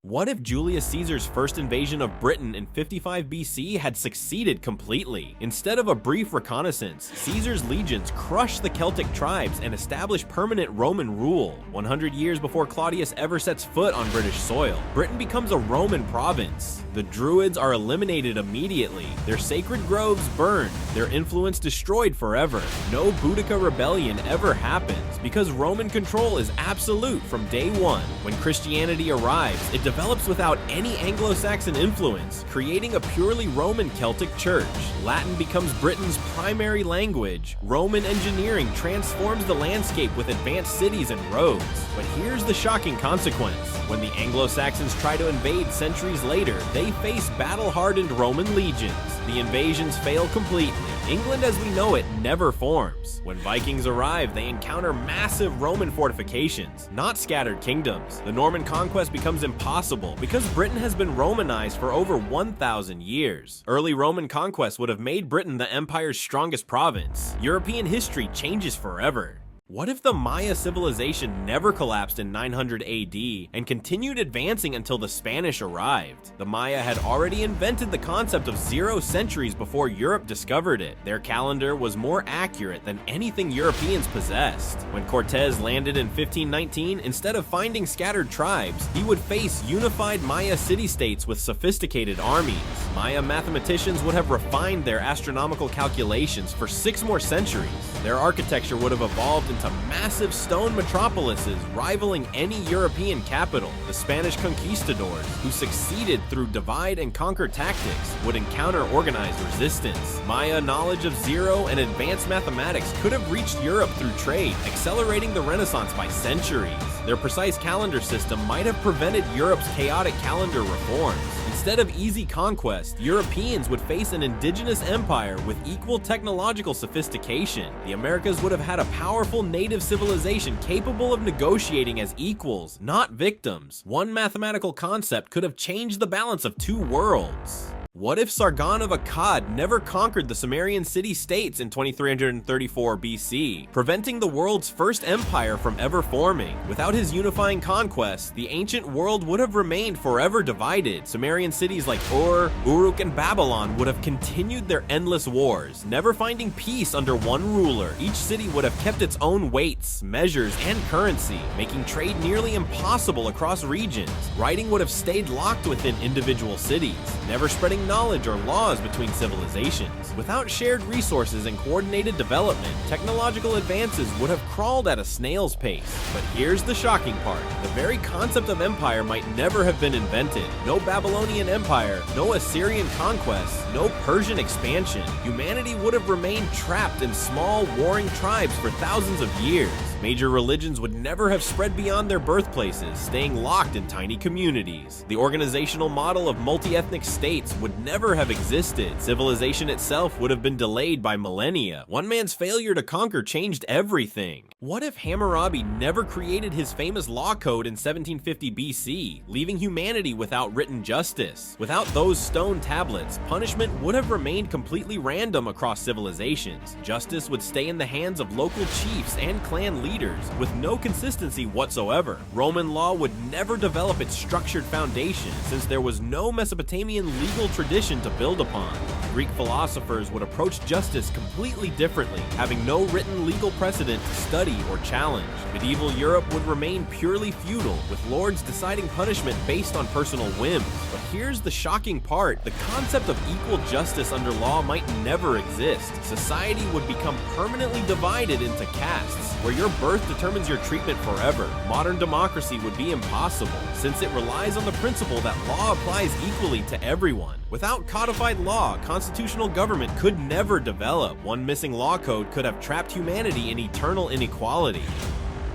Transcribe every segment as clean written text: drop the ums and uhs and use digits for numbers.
What if Julius Caesar's first invasion of Britain in 55 BC had succeeded completely? Instead of a brief reconnaissance, Caesar's legions crushed the Celtic tribes and established permanent Roman rule. 100 years before Claudius ever sets foot on British soil, Britain becomes a Roman province. The Druids are eliminated immediately, their sacred groves burned, their influence destroyed forever. No Boudica rebellion ever happens, because Roman control is absolute from day one. When Christianity arrives, it develops without any Anglo-Saxon influence, creating a purely Roman Celtic church. Latin becomes Britain's primary language. Roman engineering transforms the landscape with advanced cities and roads. But here's the shocking consequence. When the Anglo-Saxons try to invade centuries later, they face battle-hardened Roman legions. The invasions fail completely. England as we know it never forms. When Vikings arrive, they encounter massive Roman fortifications, not scattered kingdoms. The Norman conquest becomes impossible because Britain has been Romanized for over 1,000 years. Early Roman conquest would have made Britain the empire's strongest province. European history changes forever. What if the Maya civilization never collapsed in 900 AD and continued advancing until the Spanish arrived? The Maya had already invented the concept of 0 centuries before Europe discovered it. Their calendar was more accurate than anything Europeans possessed. When Cortez landed in 1519, instead of finding scattered tribes, he would face unified Maya city-states with sophisticated armies. Maya mathematicians would have refined their astronomical calculations for 6 more centuries. Their architecture would have evolved into massive stone metropolises rivaling any European capital. The Spanish conquistadors, who succeeded through divide and conquer tactics, would encounter organized resistance. Maya knowledge of 0 and advanced mathematics could have reached Europe through trade, accelerating the Renaissance by centuries. Their precise calendar system might have prevented Europe's chaotic calendar reforms. Instead of easy conquest, Europeans would face an indigenous empire with equal technological sophistication. The Americas would have had a powerful native civilization capable of negotiating as equals, not victims. One mathematical concept could have changed the balance of 2 worlds. What if Sargon of Akkad never conquered the Sumerian city-states in 2334 BC, preventing the world's first empire from ever forming? Without his unifying conquest, the ancient world would have remained forever divided. Sumerian cities like Ur, Uruk, and Babylon would have continued their endless wars, never finding peace under one ruler. Each city would have kept its own weights, measures, and currency, making trade nearly impossible across regions. Writing would have stayed locked within individual cities, never spreading knowledge or laws between civilizations. Without shared resources and coordinated development, technological advances would have crawled at a snail's pace. But here's the shocking part. The very concept of empire might never have been invented. No Babylonian empire, no Assyrian conquest, no Persian expansion. Humanity would have remained trapped in small, warring tribes for thousands of years. Major religions would never have spread beyond their birthplaces, staying locked in tiny communities. The organizational model of multi-ethnic states would never have existed. Civilization itself would have been delayed by millennia. One man's failure to conquer changed everything. What if Hammurabi never created his famous law code in 1750 BC, leaving humanity without written justice? Without those stone tablets, punishment would have remained completely random across civilizations. Justice would stay in the hands of local chiefs and clan leaders, with no consistency whatsoever. Roman law would never develop its structured foundation, since there was no Mesopotamian legal tradition to build upon. Greek philosophers would approach justice completely differently, having no written legal precedent to study or challenge. Medieval Europe would remain purely feudal, with lords deciding punishment based on personal whims. But here's the shocking part. The concept of equal justice under law might never exist. Society would become permanently divided into castes, where your birth determines your treatment forever. Modern democracy would be impossible, since it relies on the principle that law applies equally to everyone. Without codified law, constitutional government could never develop. One missing law code could have trapped humanity in eternal inequality.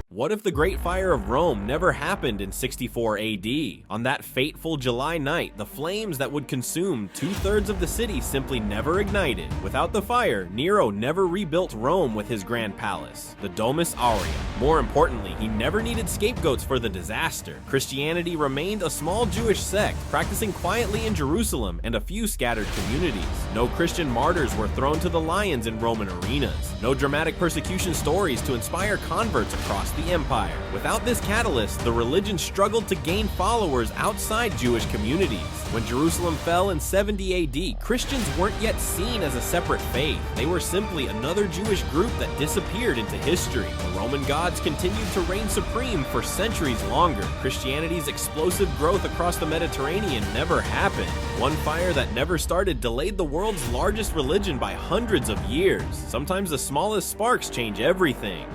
What if the Great Fire of Rome never happened in 64 AD? On that fateful July night, the flames that would consume 2/3 of the city simply never ignited. Without the fire, Nero never rebuilt Rome with his grand palace, the Domus Aurea. More importantly, he never needed scapegoats for the disaster. Christianity remained a small Jewish sect, practicing quietly in Jerusalem and a few scattered communities. No Christian martyrs were thrown to the lions in Roman arenas. No dramatic persecution stories to inspire converts across the the empire. Without this catalyst, the religion struggled to gain followers outside Jewish communities. When Jerusalem fell in 70 AD, Christians weren't yet seen as a separate faith. They were simply another Jewish group that disappeared into history. The Roman gods continued to reign supreme for centuries longer. Christianity's explosive growth across the Mediterranean never happened. One fire that never started delayed the world's largest religion by hundreds of years. Sometimes the smallest sparks change everything.